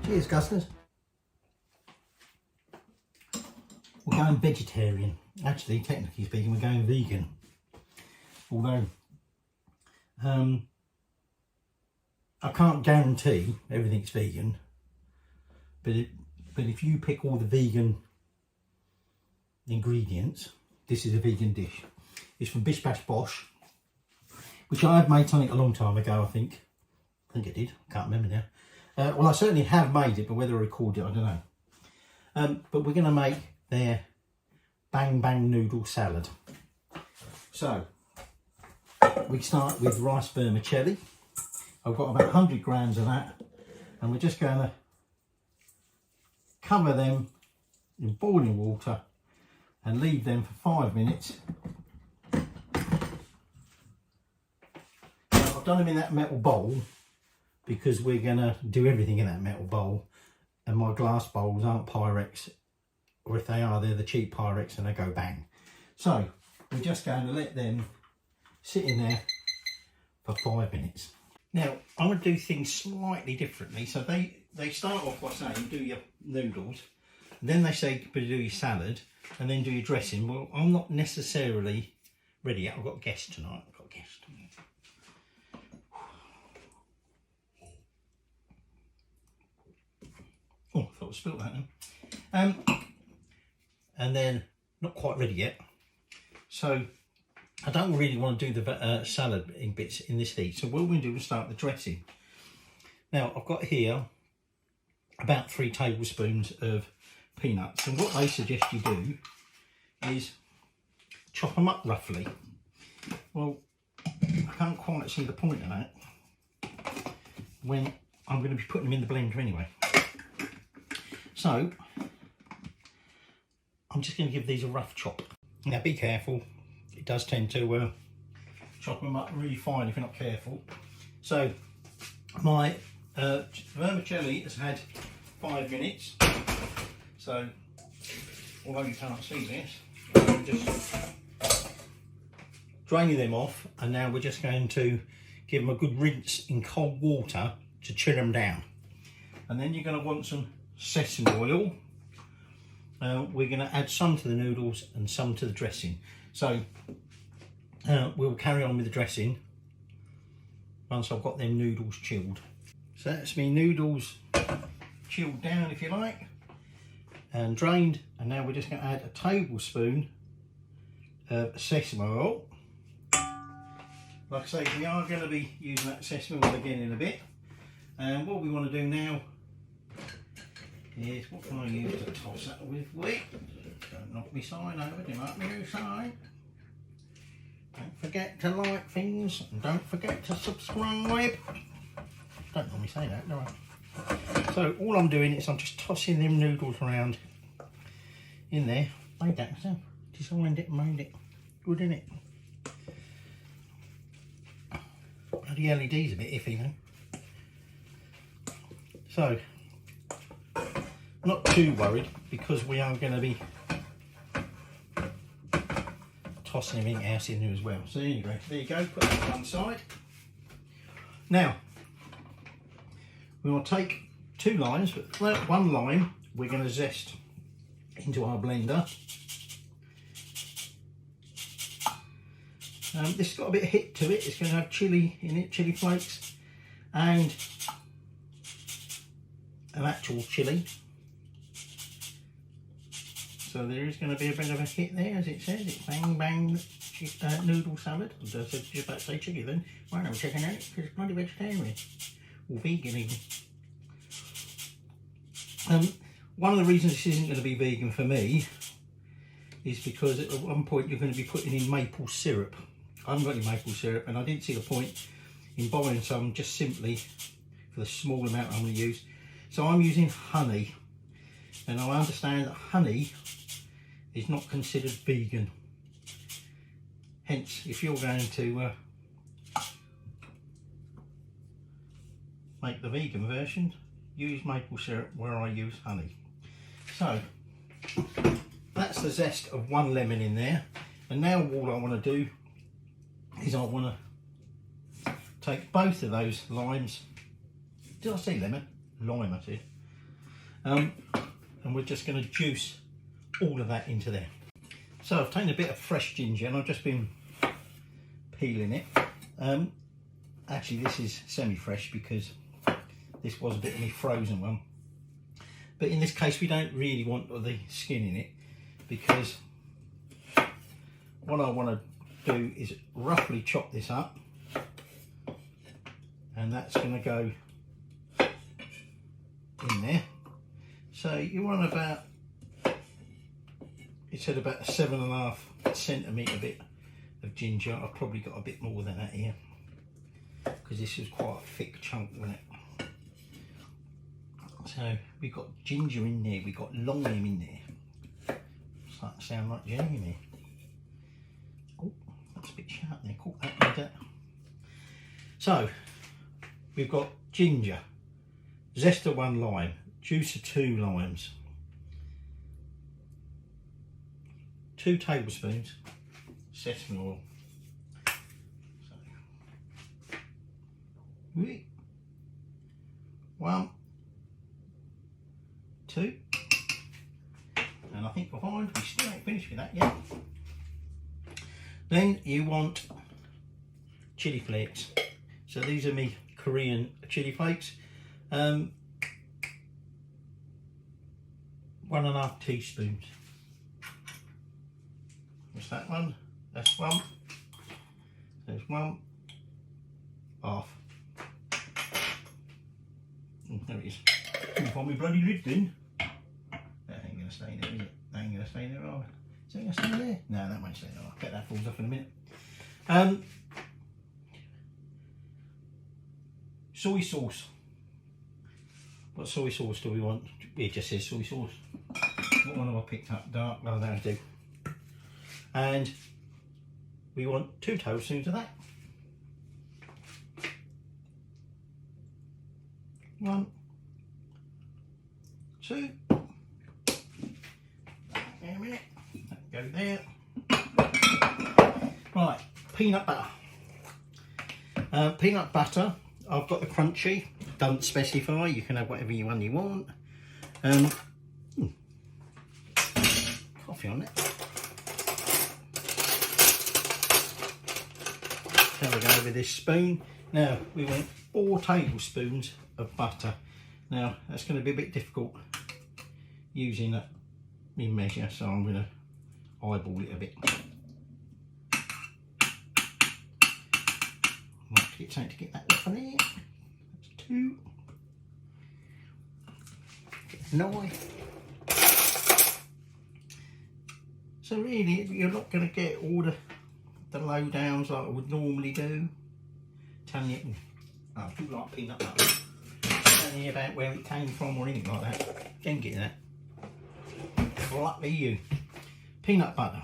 Cheers, Guzzlers. We're going vegetarian. Actually, technically speaking, we're going vegan. Although, I can't guarantee everything's vegan. But if you pick all the vegan ingredients, this is a vegan dish. It's from Bish Bash Bosh, which I have made something a long time ago, I think. I think I did. I can't remember now. Well, I certainly have made it, but whether I recorded it, I don't know. But we're going to make their Bang Bang Noodle Salad. So, we start with rice vermicelli. I've got about 100 grams of that. And we're just going to cover them in boiling water and leave them for 5 minutes. Now, I've done them in that metal bowl because we're going to do everything in that metal bowl, and my glass bowls aren't Pyrex, or if they are, they're the cheap Pyrex and they go bang. So we're just going to let them sit in there for 5 minutes. Now I'm going to do things slightly differently. So they start off by saying do your noodles, then they say do your salad, and then do your dressing. Well, I'm not necessarily ready yet. I've got a guest tonight. Oh, I thought I spilled that then. And then not quite ready yet. So I don't really want to do the salad in bits in this heat. So what we're going to do is start the dressing. Now I've got here about 3 tablespoons of peanuts, and what they suggest you do is chop them up roughly. Well, I can't quite see the point of that when I'm going to be putting them in the blender anyway. So I'm just going to give these a rough chop. Now be careful, it does tend to chop them up really fine if you're not careful. So my vermicelli has had 5 minutes, so although you can't see this, I'm just draining them off, and now we're just going to give them a good rinse in cold water to chill them down. And then you're going to want some sesame oil. We're going to add some to the noodles and some to the dressing. So we'll carry on with the dressing once I've got them noodles chilled. So that's me noodles chilled down, if you like, and drained. And now we're just going to add a tablespoon of sesame oil. Like I say, we are going to be using that sesame oil again in a bit. And what we want to do now is, what can I use to toss that with? Don't knock me sign over, do not me sign. Don't forget to like things, and don't forget to subscribe. Don't normally say that, do I? So all I'm doing is I'm just tossing them noodles around in there. Made that myself. Designed it, made it. Good, innit? Bloody LED's a bit iffy though. So not too worried, because we are going to be tossing everything else in there as well. So anyway, there you go, put that to one side. Now we want to take 2 limes, but 1 lime we're going to zest into our blender. This has got a bit of hit to it. It's going to have chilli in it, chilli flakes, and an actual chilli. So there is going to be a bit of a hit there, as it says. It's Bang Bang Noodle Salad. I was just about to say chicken then. Why don't we check it out? Because it's bloody vegetarian. Or vegan even. One of the reasons this isn't going to be vegan for me is because at one point you're going to be putting in maple syrup. I haven't got any maple syrup, and I didn't see the point in buying some just simply for the small amount I'm going to use. So I'm using honey, and I understand that honey is not considered vegan. Hence, if you're going to make the vegan version, use maple syrup where I use honey. So that's the zest of 1 lemon in there, and now all I want to do is I want to take both of those limes. Did I say lemon? Lime, I said. and we're just going to juice all of that into there. So I've taken a bit of fresh ginger and I've just been peeling it. Actually this is semi-fresh because this was a bit of my frozen one, but in this case we don't really want the skin in it, because what I want to do is roughly chop this up, and that's going to go in there. So you want about, it said about a 7.5 centimetre bit of ginger. I've probably got a bit more than that here, because this is quite a thick chunk, wasn't it? So we've got ginger in there, we've got lime in there. Starting to sound like Jamie. Oh, that's a bit sharp there, caught that with that. So we've got ginger, zest of 1 lime, juice of 2 limes, 2 tablespoons sesame oil. So, 1, 2, and I think we'll find we still ain't finished with that yet. Then you want chili flakes. So these are me Korean chili flakes. 1.5 teaspoons. What's that one? That's 1. There's 1. Half. There it is. Can't find my bloody lid then. That ain't going to stay there, is it? That ain't going to stay there, are we? Is it going to stay there? No, that won't stay there. I'll bet that falls off in a minute. Soy sauce. What soy sauce do we want? It just says soy sauce. What one have I picked up? Dark, well, that'll do. And we want 2 tablespoons of that. 1, 2. There a minute. Go there. Right, peanut butter. Peanut butter. I've got the crunchy. Don't specify. You can have whatever one you want. Coffee on it. So we're going with this spoon. Now we want 4 tablespoons of butter. Now that's going to be a bit difficult using that in measure, so I'm going to eyeball it a bit. Might get something to get that off of there. That's 2. Get a knife. So really, you're not going to get all the lowdowns like I would normally do. Telling you, I do like peanut butter. Telling you about where it came from or anything like that. Don't get that. Lucky you. Peanut butter.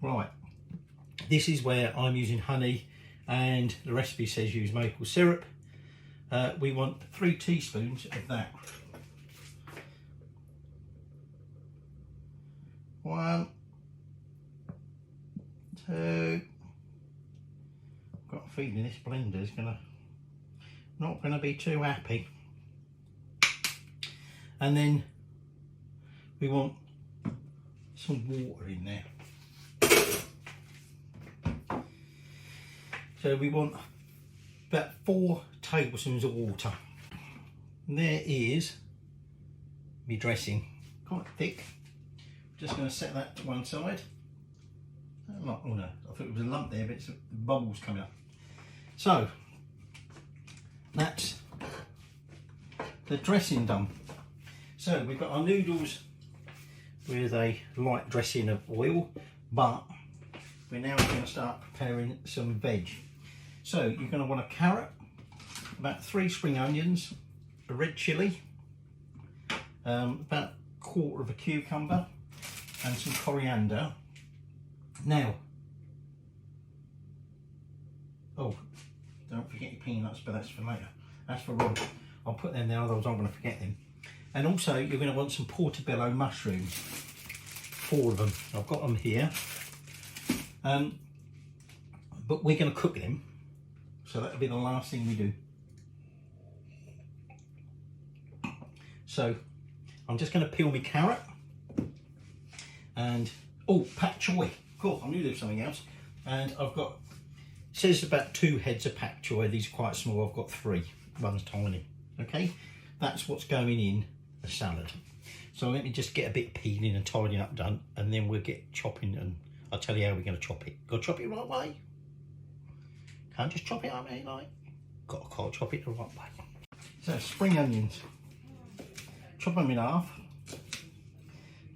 Right. This is where I'm using honey, and the recipe says use maple syrup. We want 3 teaspoons of that. 1, 2. I've got a feeling this blender is not gonna be too happy. And then we want some water in there. So we want about 4 tablespoons of water. And there is my dressing, quite thick. Just going to set that to one side. Oh no, I thought it was a lump there, but it's bubbles coming up. So that's the dressing done. So we've got our noodles with a light dressing of oil, but we're now going to start preparing some veg. So you're going to want a carrot, about 3 spring onions, a red chilli, about 1/4 of a cucumber, and some coriander. Now, oh, don't forget your peanuts, but that's for later. That's for Rob. I'll put them there, otherwise I'm going to forget them. And also, you're going to want some portobello mushrooms, 4 of them. I've got them here. But we're going to cook them. So that'll be the last thing we do. So I'm just going to peel my carrot and, oh, pak choy. Cool, I knew there was something else. And I've got, it says about 2 heads of pak choy. These are quite small, I've got 3. One's tiny. Okay, that's what's going in the salad. So let me just get a bit peeling and tidying up done, and then we'll get chopping, and I'll tell you how we're going to chop it. Got to chop it the right way. Can't just chop it up any like. Got to chop it the right way. So spring onions. Chop them in half,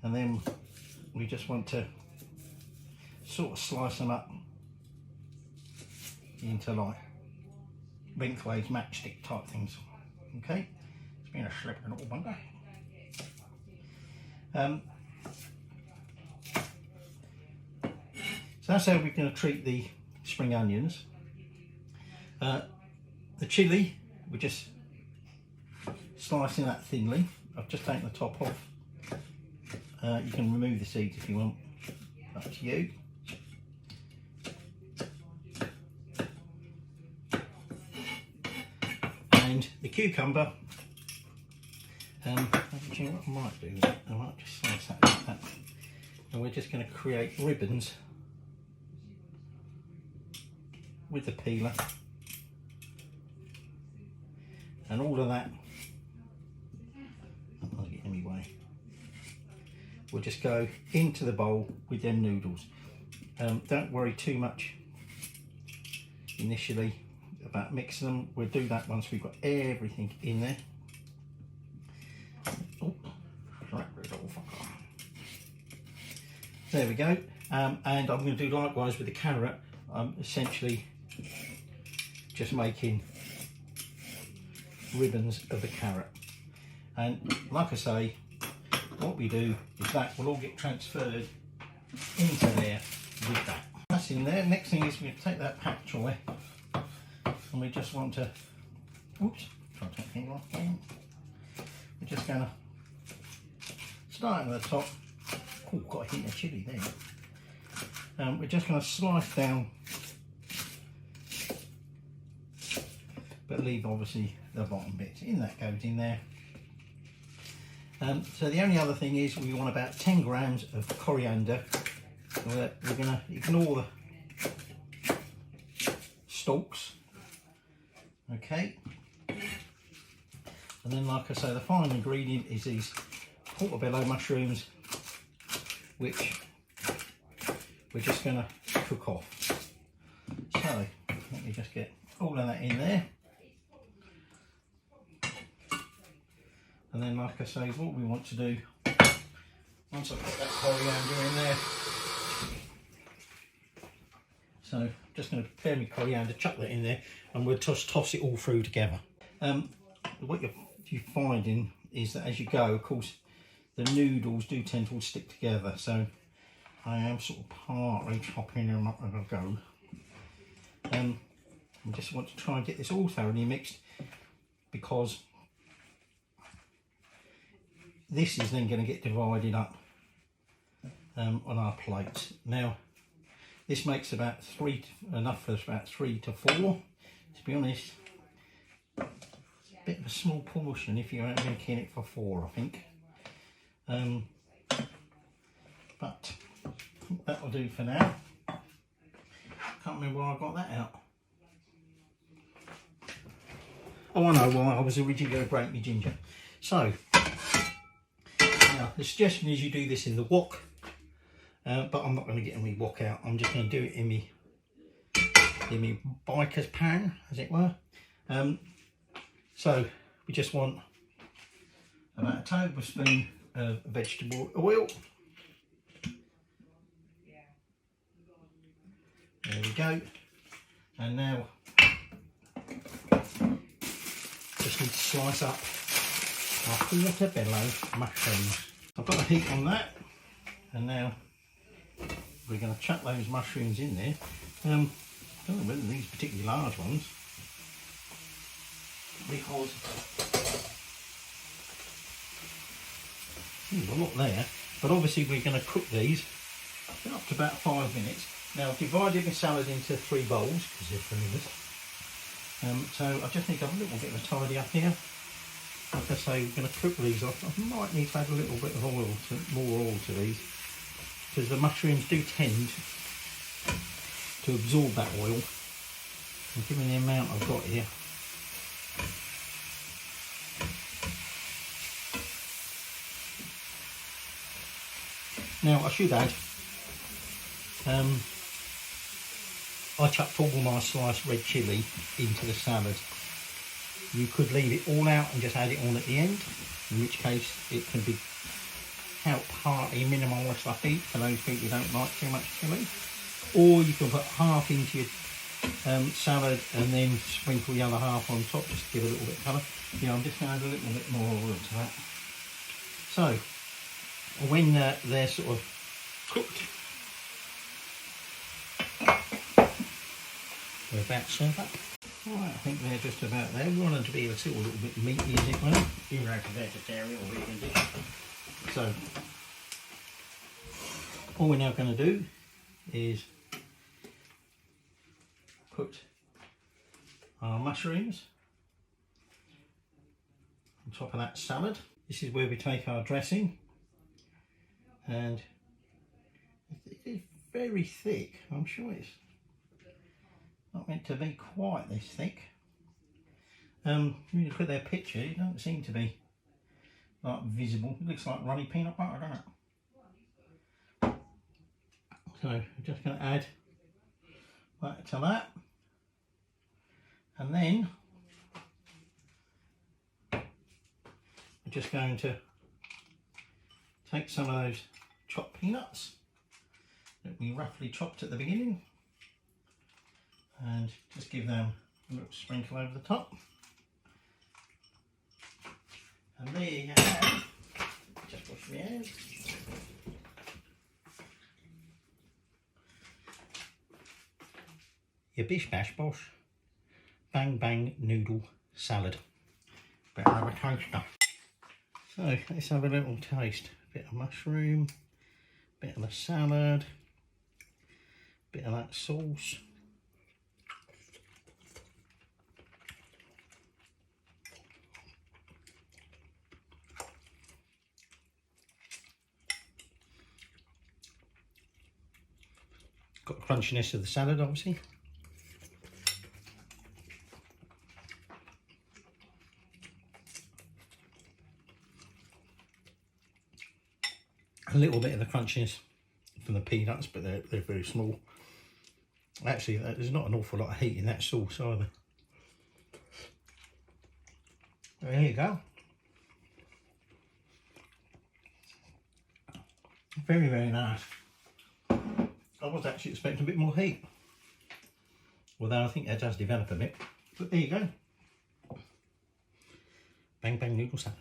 and then we just want to sort of slice them up into like lengthways matchstick type things. Okay, it's been a slippery little bugger. So that's how we're going to treat the spring onions. The chilli, we're just slicing that thinly. I've just taken the top off. You can remove the seeds if you want, up to you. And the cucumber, do you know what I might do? I might just slice that like that. And we're just going to create ribbons with the peeler. And all of that, I'll get in my way. We'll just go into the bowl with them noodles. Don't worry too much initially about mixing them. We'll do that once we've got everything in there. Oh, there we go. And I'm going to do likewise with the carrot. I'm essentially just making ribbons of the carrot, and like I say, what we do is that will all get transferred into there with that. That's in there. Next thing is we take that pak choy, and we just want to, oops, try to take things off again. We're just going to start at the top. Oh, got a hint of chilli there. We're just going to slice down, but leave obviously the bottom bits. In that goes in there. So the only other thing is we want about 10 grams of coriander. We're going to ignore the stalks. Okay. And then, like I say, the final ingredient is these portobello mushrooms, which we're just going to cook off. So let me just get all of that in there. And then, like I say, what we want to do, once I've got that coriander in there, so just going to bare my coriander, chuck that in there, and we'll just toss it all through together. What you're finding is that as you go, of course, the noodles do tend to all stick together, so I am sort of partly chopping them up as I go. I just want to try and get this all thoroughly mixed, because this is then going to get divided up on our plates. Now, this makes about enough for about 3 to 4. To be honest, it's a bit of a small portion if you're making it for 4, I think. But I think that'll do for now. Can't remember where I got that out. Oh, I know why. I was originally going to break my ginger. So, now the suggestion is you do this in the wok, but I'm not going to get my wok out. I'm just going to do it in my biker's pan, as it were. So we just want about a tablespoon of vegetable oil. There we go. And now just need to slice up our portobello mushrooms. I've got the heat on that, and now we're going to chuck those mushrooms in there. I don't know whether these particularly large ones, because there's a lot there, but obviously we're going to cook these up to about 5 minutes. Now I've divided my salad into 3 bowls, because there's 3 of us. So I just need to have a little bit of a tidy up here. Like I say, we're going to cook these off. I might need to add a little bit of oil, more oil to these, because the mushrooms do tend to absorb that oil. And given the amount I've got here, now I should add, I chucked all my sliced red chilli into the salad. You could leave it all out and just add it on at the end, in which case it can be help partly minimalist, I think, for those people who don't like too much chilli. Or you can put half into your salad and then sprinkle the other half on top just to give a little bit of colour. Yeah, I'm just going to add a little bit more oil to that. So, when they're sort of cooked, we're about to serve up. Right, I think they're just about there. We want them to be a little bit meaty as it were, even though it's a vegetarian or vegan dish. So, all we're now going to do is put our mushrooms on top of that salad. This is where we take our dressing, and it is very thick. I'm sure it's not meant to be quite this thick. When you look at their picture, it doesn't seem to be like visible. It looks like runny peanut butter, doesn't it? So I'm just going to add that to that, and then I'm just going to take some of those chopped peanuts that we roughly chopped at the beginning and just give them a little sprinkle over the top. And there you have, just wash my hands. Your Bish Bash Bosh Bang Bang Noodle Salad. Better have a toaster. So let's have a little taste. Bit of mushroom, bit of the salad, bit of that sauce. Got the crunchiness of the salad, obviously. A little bit of the crunchiness from the peanuts, but they're very small. Actually, there's not an awful lot of heat in that sauce either. There you go. Very, very nice. I was actually expecting a bit more heat, although I think that does develop a bit. But there you go. Bang Bang Noodle Salad.